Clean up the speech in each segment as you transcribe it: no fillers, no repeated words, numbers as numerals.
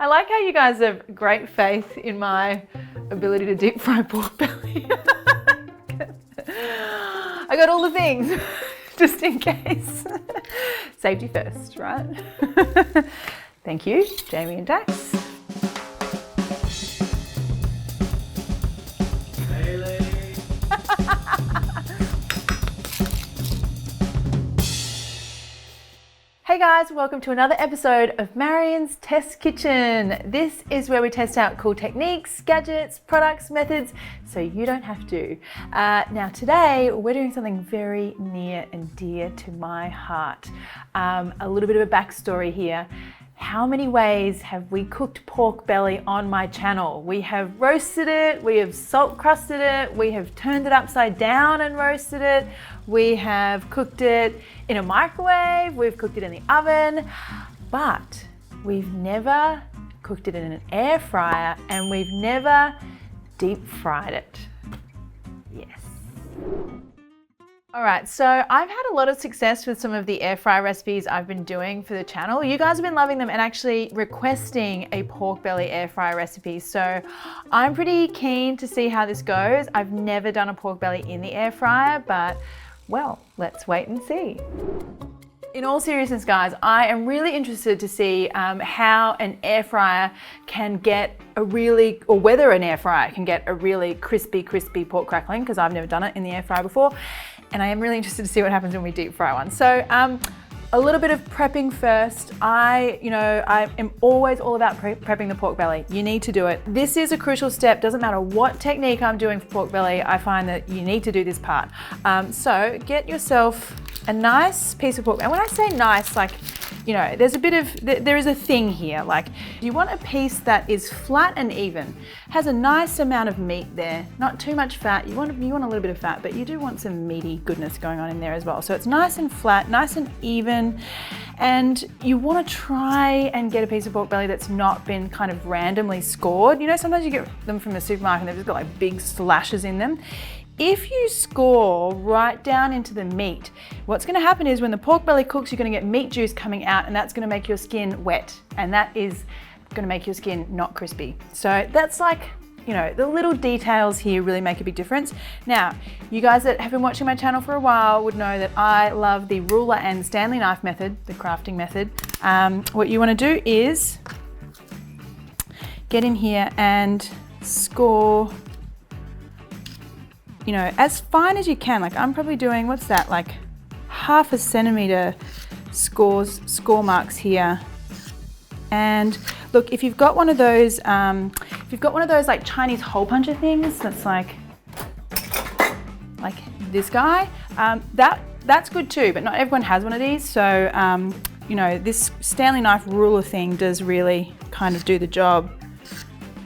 I like how you guys have great faith in my ability to deep fry pork belly. I got all the things, just in case. Safety first, right? Thank you, Jamie and Dax. Hey, lady. Hey guys, welcome to another episode of Marion's Test Kitchen. This is where we test out cool techniques, gadgets, products, methods, so you don't have to. Now today, we're doing something very near and dear to my heart. A little bit of a backstory here. How many ways have we cooked pork belly on my channel? We have roasted it, we have salt crusted it, we have turned it upside down and roasted it, we have cooked it in a microwave, we've cooked it in the oven, but we've never cooked it in an air fryer and we've never deep fried it. Yes. All right, so I've had a lot of success with some of the air fry recipes I've been doing for the channel. You guys have been loving them and actually requesting a pork belly air fry recipe. So I'm pretty keen to see how this goes. I've never done a pork belly in the air fryer, but well, let's wait and see. In all seriousness, guys, I am really interested to see how an air fryer can get a really, or whether an air fryer can get a really crispy pork crackling, because I've never done it in the air fryer before. And I am really interested to see what happens when we deep fry one. So a little bit of prepping first. I am always all about prepping the pork belly. You need to do it. This is a crucial step. Doesn't matter what technique I'm doing for pork belly, I find that you need to do this part. So get yourself a nice piece of pork. And when I say nice, like, you know, there is a thing here. Like, you want a piece that is flat and even, has a nice amount of meat there, not too much fat. You want a little bit of fat, but you do want some meaty goodness going on in there as well. So it's nice and flat, nice and even. And you want to try and get a piece of pork belly that's not been kind of randomly scored. You know, sometimes you get them from the supermarket and they've just got like big slashes in them. If you score right down into the meat, what's going to happen is when the pork belly cooks, you're going to get meat juice coming out, and that's going to make your skin wet, and that is going to make your skin not crispy. So that's like, you know, the little details here really make a big difference. Now, you guys that have been watching my channel for a while would know that I love the ruler and Stanley knife method, the crafting method. What you want to do is get in here and score, you know, as fine as you can. Like I'm probably doing, what's that, like 1/2 centimeter score marks here. And look, if you've got one of those, like Chinese hole puncher things, that's like this guy, that's good too, but not everyone has one of these. So, you know, this Stanley knife ruler thing does really kind of do the job.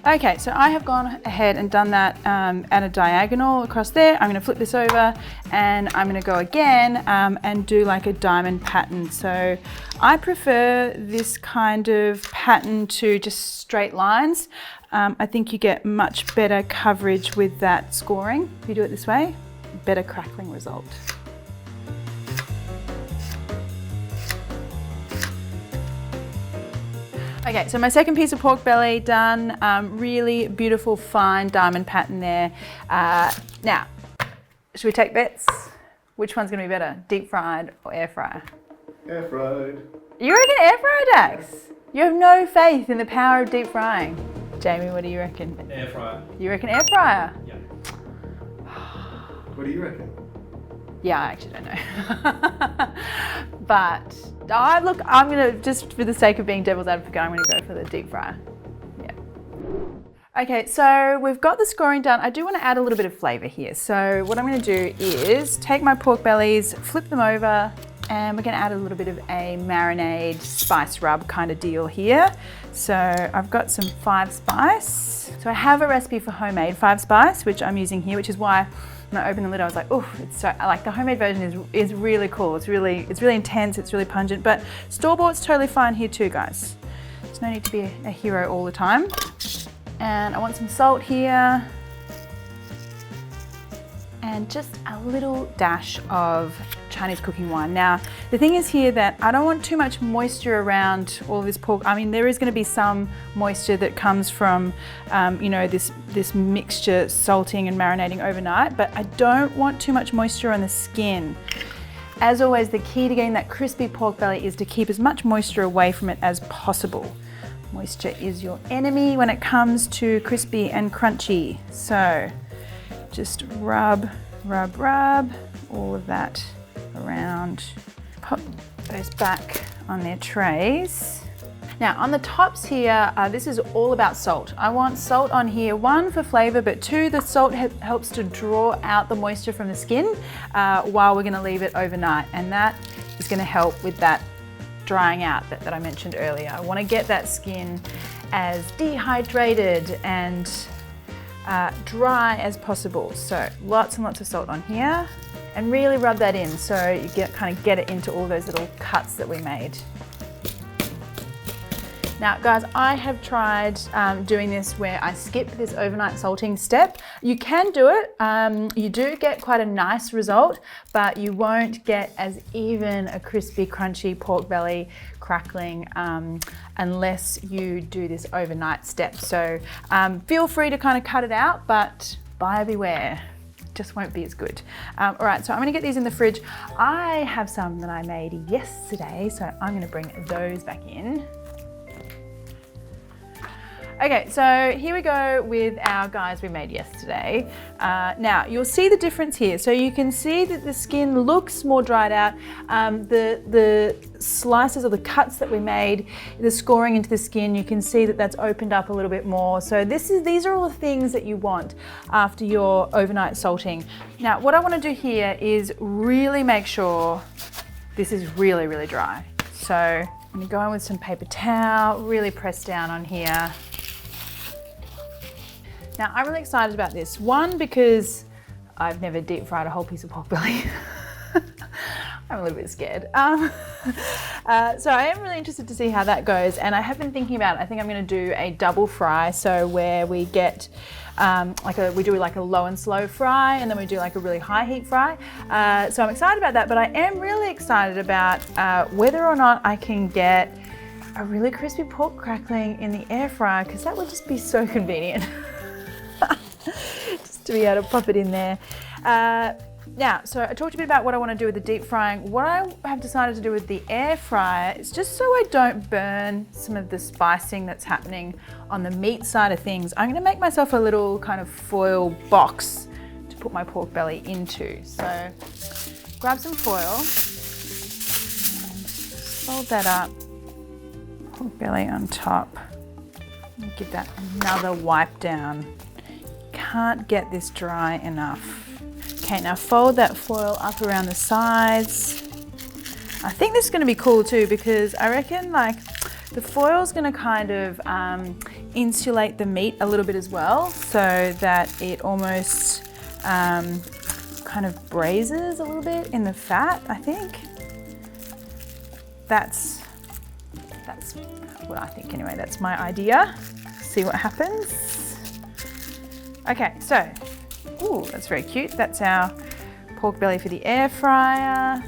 Okay, so I have gone ahead and done that at a diagonal across there. I'm going to flip this over and I'm going to go again and do like a diamond pattern. So I prefer this kind of pattern to just straight lines. I think you get much better coverage with that scoring. If you do it this way, better crackling result. Okay, so my second piece of pork belly done, really beautiful, fine diamond pattern there. Now, should we take bets? Which one's gonna be better, deep fried or air fryer? Air fried. You reckon air fryer, Dax? You have no faith in the power of deep frying. Jamie, what do you reckon? Air fryer. You reckon air fryer? Yeah. What do you reckon? Yeah, I actually don't know. But look, I'm gonna, just for the sake of being devil's advocate, I'm gonna go for the deep fryer. Yeah. Okay, so we've got the scoring done. I do want to add a little bit of flavor here. So what I'm gonna do is take my pork bellies, flip them over, and we're gonna add a little bit of a marinade spice rub kind of deal here. So I've got some 5 spice. So I have a recipe for homemade 5 spice, which I'm using here, which is why when I opened the lid, I was like, oh, it's so, like the homemade version is really cool. It's really intense, it's really pungent, but store-bought's totally fine here too, guys. There's no need to be a hero all the time. And I want some salt here. And just a little dash of Chinese cooking wine. Now, the thing is here that I don't want too much moisture around all of this pork. I mean, there is going to be some moisture that comes from, you know, this mixture salting and marinating overnight, but I don't want too much moisture on the skin. As always, the key to getting that crispy pork belly is to keep as much moisture away from it as possible. Moisture is your enemy when it comes to crispy and crunchy. So just rub all of that around. Pop those back on their trays. Now on the tops here, this is all about salt. I want salt on here, 1 for flavor, but 2, the salt helps to draw out the moisture from the skin while we're gonna leave it overnight. And that is gonna help with that drying out that I mentioned earlier. I wanna get that skin as dehydrated and dry as possible. So lots and lots of salt on here and really rub that in so you kind of get it into all those little cuts that we made. Now guys, I have tried doing this where I skip this overnight salting step. You can do it, you do get quite a nice result, but you won't get as even a crispy, crunchy pork belly crackling unless you do this overnight step. So feel free to kind of cut it out, but buyer beware. Just won't be as good. All right, so I'm gonna get these in the fridge. I have some that I made yesterday, so I'm gonna bring those back in. Okay, so here we go with our guys we made yesterday. Now, you'll see the difference here. So you can see that the skin looks more dried out. The slices or the cuts that we made, the scoring into the skin, you can see that that's opened up a little bit more. So these are all the things that you want after your overnight salting. Now, what I wanna do here is really make sure this is really, really dry. So I'm gonna go in with some paper towel, really press down on here. Now, I'm really excited about this. 1, because I've never deep fried a whole piece of pork belly. I'm a little bit scared. So I am really interested to see how that goes. And I have been thinking about it. I think I'm gonna do a double fry. So where we get, we do like a low and slow fry, and then we do like a really high heat fry. So I'm excited about that, but I am really excited about whether or not I can get a really crispy pork crackling in the air fryer, because that would just be so convenient. Just to be able to pop it in there. Now, so I talked a bit about what I want to do with the deep frying. What I have decided to do with the air fryer is just so I don't burn some of the spicing that's happening on the meat side of things. I'm going to make myself a little kind of foil box to put my pork belly into. So grab some foil, fold that up, pork belly on top, and give that another wipe down. Can't get this dry enough. Okay, now fold that foil up around the sides. I think this is going to be cool too, because I reckon like the foil is going to kind of insulate the meat a little bit as well, so that it almost kind of braises a little bit in the fat. I think that's what I think anyway. That's my idea. See what happens. Okay, so, ooh, that's very cute. That's our pork belly for the air fryer.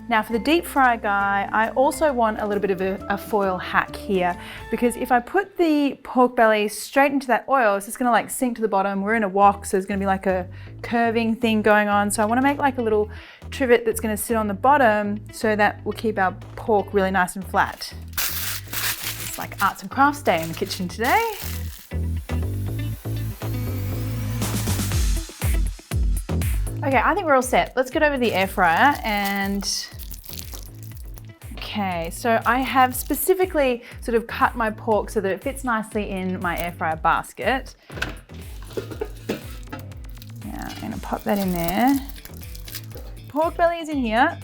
Now for the deep fry guy, I also want a little bit of a foil hack here, because if I put the pork belly straight into that oil, it's just gonna like sink to the bottom. We're in a wok, so there's gonna be like a curving thing going on. So I wanna make like a little trivet that's gonna sit on the bottom so that will keep our pork really nice and flat. It's like arts and crafts day in the kitchen today. Okay, I think we're all set. Let's get over to the air fryer and, okay, so I have specifically sort of cut my pork so that it fits nicely in my air fryer basket. Now I'm gonna pop that in there. Pork belly is in here,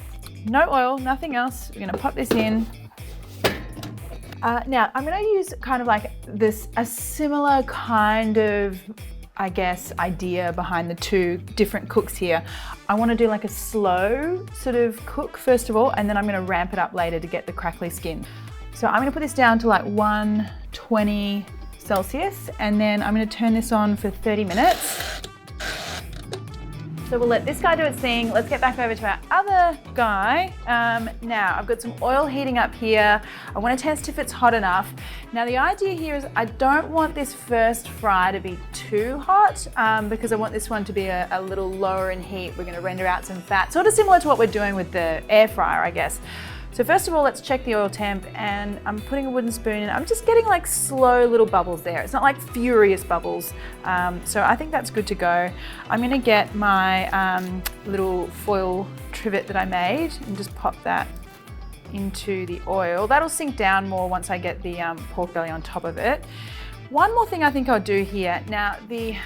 no oil, nothing else. We're gonna pop this in. Now I'm gonna use kind of like this, a similar kind of, I guess, idea behind the two different cooks here. I want to do like a slow sort of cook first of all, and then I'm going to ramp it up later to get the crackly skin. So I'm going to put this down to like 120 Celsius, and then I'm going to turn this on for 30 minutes. So So we'll let this guy do its thing. Let's get back over to our other guy. Now I've got some oil heating up here. I want to test if it's hot enough. Now the idea here is I don't want this first fry to be too hot because I want this one to be a little lower in heat. We're going to render out some fat, sort of similar to what we're doing with the air fryer, I guess. So first of all, let's check the oil temp, and I'm putting a wooden spoon in. I'm just getting like slow little bubbles there. It's not like furious bubbles. So I think that's good to go. I'm gonna get my little foil trivet that I made and just pop that into the oil. That'll sink down more once I get the pork belly on top of it. One more thing I think I'll do here. Now, the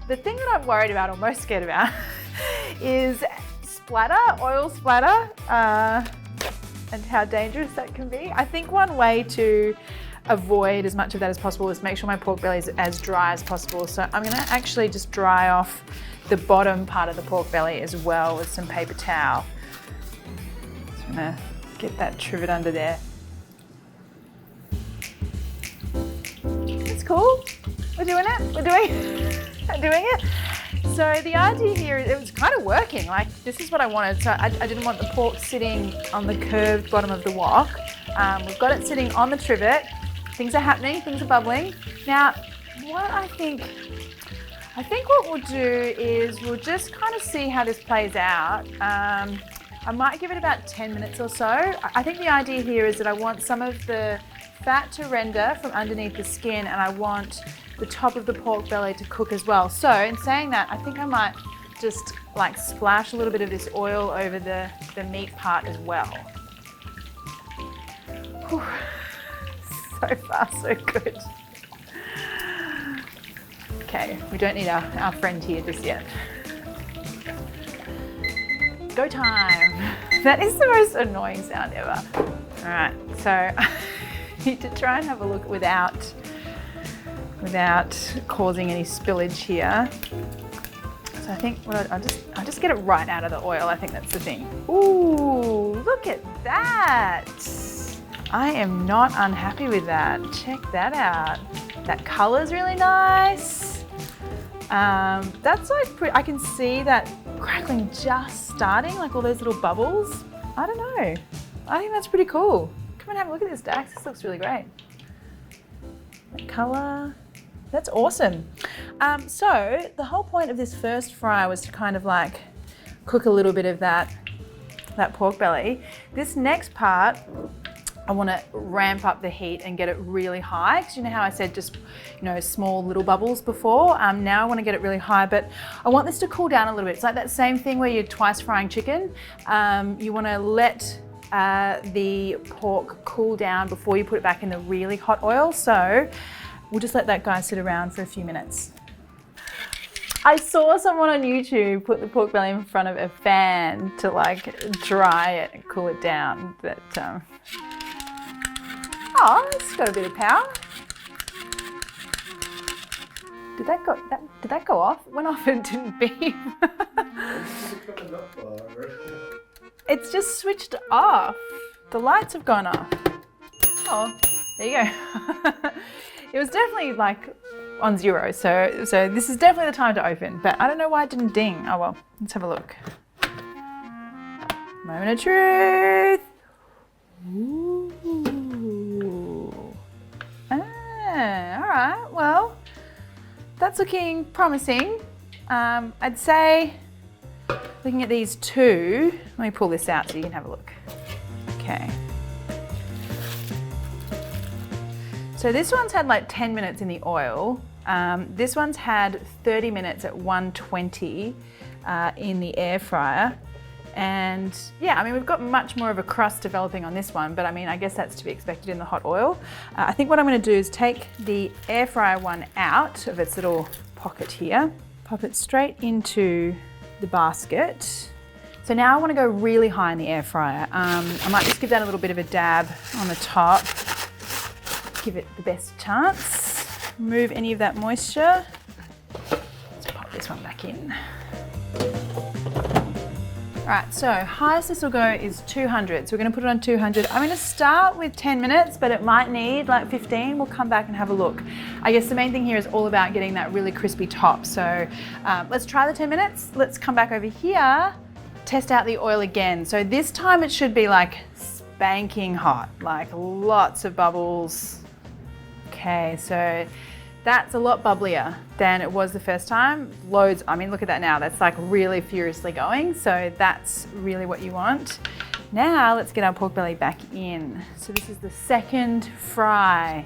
thing that I'm worried about or most scared about is splatter, oil splatter. And how dangerous that can be. I think one way to avoid as much of that as possible is make sure my pork belly is as dry as possible. So I'm gonna actually just dry off the bottom part of the pork belly as well with some paper towel. Just gonna get that trivet under there. It's cool. We're doing it. We're doing it. So the idea here, it was kind of working. Like, this is what I wanted. So I didn't want the pork sitting on the curved bottom of the wok. We've got it sitting on the trivet. Things are happening, things are bubbling. Now, what I think what we'll do is we'll just kind of see how this plays out. I might give it about 10 minutes or so. I think the idea here is that I want some of the fat to render from underneath the skin, and I want the top of the pork belly to cook as well. So in saying that, I think I might just like splash a little bit of this oil over the meat part as well. Whew. So far, so good. Okay, we don't need our friend here just yet. Go time. That is the most annoying sound ever. All right, so I need to try and have a look without causing any spillage here. So I think I'll just get it right out of the oil. I think that's the thing. Ooh, look at that. I am not unhappy with that. Check that out. That color's really nice. That's like I can see that crackling just starting, like all those little bubbles. I don't know. I think that's pretty cool. Come and have a look at this, Dax. This looks really great. That color. That's awesome. So the whole point of this first fry was to kind of like cook a little bit of that pork belly. This next part, I want to ramp up the heat and get it really high, because you know how I said just, small little bubbles before? Now I want to get it really high, but I want this to cool down a little bit. It's like that same thing where you're twice frying chicken. You want to let the pork cool down before you put it back in the really hot oil. So we'll just let that guy sit around for a few minutes. I saw someone on YouTube put the pork belly in front of a fan to like dry it and cool it down, but oh, it's got a bit of power. Did that go off? It went off and didn't beep. It's just switched off. The lights have gone off. Oh, there you go. It was definitely like on 0, so this is definitely the time to open, but I don't know why it didn't ding. Oh well, let's have a look. Moment of truth. Ooh. All right, well, that's looking promising. I'd say, looking at these two, let me pull this out so you can have a look. Okay. So this one's had like 10 minutes in the oil. This one's had 30 minutes at 120 in the air fryer. And yeah, I mean, we've got much more of a crust developing on this one, but I mean, I guess that's to be expected in the hot oil. I think what I'm gonna do is take the air fryer one out of its little pocket here, pop it straight into the basket. So now I wanna go really high in the air fryer. I might just give that a little bit of a dab on the top. Give it the best chance. Remove any of that moisture. Let's pop this one back in. All right, so highest this will go is 200. So we're gonna put it on 200. I'm gonna start with 10 minutes, but it might need like 15. We'll come back and have a look. I guess the main thing here is all about getting that really crispy top. So let's try the 10 minutes. Let's come back over here, test out the oil again. So this time it should be like spanking hot, like lots of bubbles. Okay, so that's a lot bubblier than it was the first time. Loads, I mean, look at that now. That's like really furiously going. So that's really what you want. Now let's get our pork belly back in. So this is the second fry.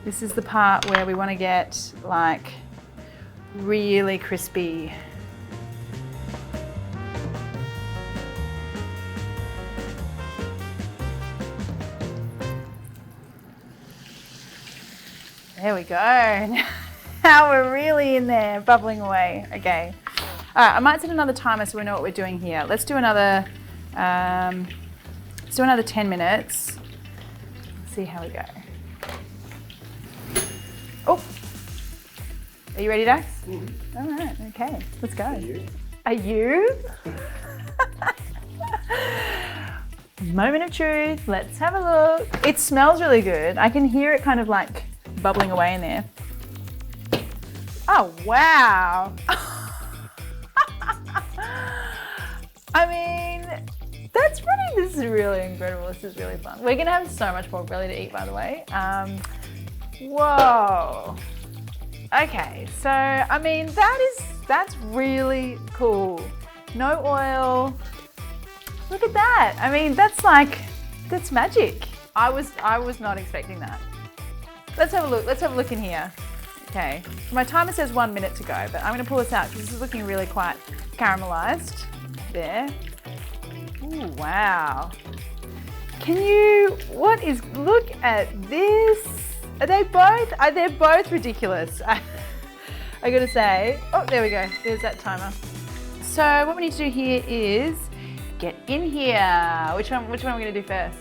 This is the part where we want to get like really crispy. There we go. Now we're really in there, bubbling away. Okay. All right, I might set another timer so we know what we're doing here. Let's do another 10 minutes. See how we go. Oh, are you ready, Dax? Mm-hmm. All right, okay, let's go. Are you? Moment of truth, let's have a look. It smells really good. I can hear it kind of like bubbling away in there. Oh, wow. I mean, this is really incredible. This is really fun. We're gonna have so much pork belly to eat, by the way. Whoa. Okay, so, I mean, that's really cool. No oil. Look at that. I mean, that's magic. I was not expecting that. Let's have a look. Let's have a look in here. Okay, my timer says 1 minute to go, but I'm gonna pull this out because this is looking really quite caramelized. There. Ooh, wow. Look at this. They're both ridiculous. I gotta say. Oh, there we go. There's that timer. So what we need to do here is get in here. Which one are we gonna do first?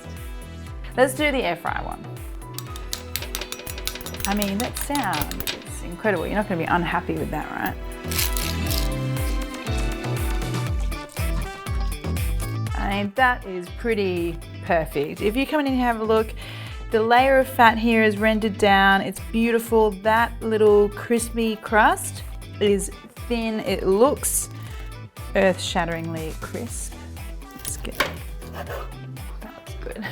Let's do the air fryer one. I mean, that sound is incredible. You're not going to be unhappy with that, right? I mean, that is pretty perfect. If you come in and have a look, the layer of fat here is rendered down. It's beautiful. That little crispy crust is thin. It looks earth-shatteringly crisp. Let's get it. That looks good.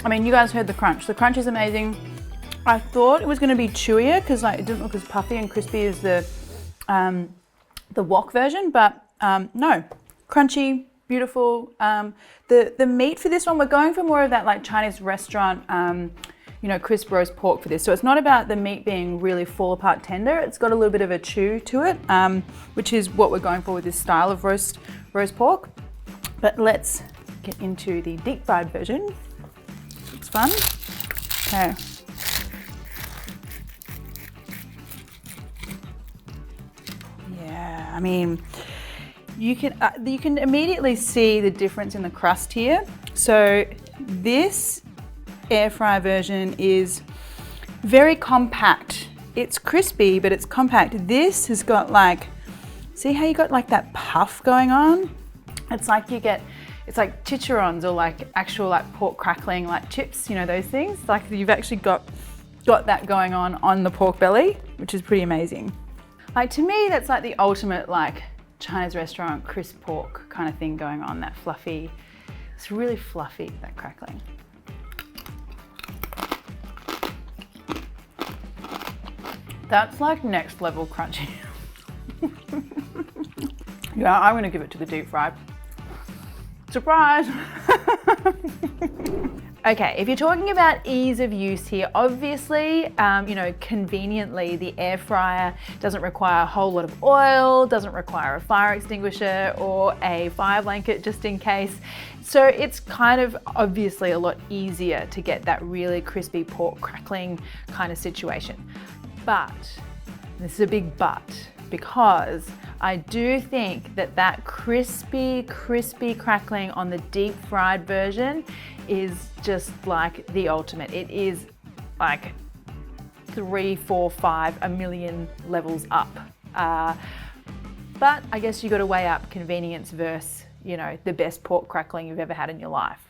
I mean, you guys heard the crunch. The crunch is amazing. I thought it was going to be chewier because like it didn't look as puffy and crispy as the wok version, but no, crunchy, beautiful. The meat for this one, we're going for more of that like Chinese restaurant, crisp roast pork for this. So it's not about the meat being really fall apart tender. It's got a little bit of a chew to it, which is what we're going for with this style of roast pork. But let's get into the deep fried version. It's fun. Okay. Yeah, I mean, you can immediately see the difference in the crust here. So this air fryer version is very compact. It's crispy, but it's compact. This has got like, see how you got like that puff going on? It's like it's like chicharrons or like actual like pork crackling like chips, those things. Like you've actually got that going on the pork belly, which is pretty amazing. Like to me, that's like the ultimate like Chinese restaurant crisp pork kind of thing going on, that fluffy. It's really fluffy, that crackling. That's like next level crunchy. Yeah, I'm gonna give it to the deep fried. Surprise! Okay, if you're talking about ease of use here, obviously, conveniently, the air fryer doesn't require a whole lot of oil, doesn't require a fire extinguisher or a fire blanket just in case. So it's kind of obviously a lot easier to get that really crispy pork crackling kind of situation. But, this is a big but, because I do think that crispy crackling on the deep fried version is just like the ultimate. It is like 3, 4, 5, a million levels up. But I guess you got to weigh up convenience versus, you know, the best pork crackling you've ever had in your life.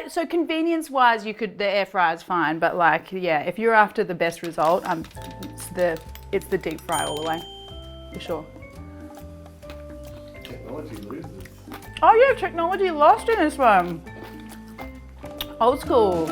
So convenience-wise, the air fryer's fine, but like, yeah, if you're after the best result, it's the deep fry all the way, for sure. Technology loses. Oh yeah, technology lost in this one. Old school.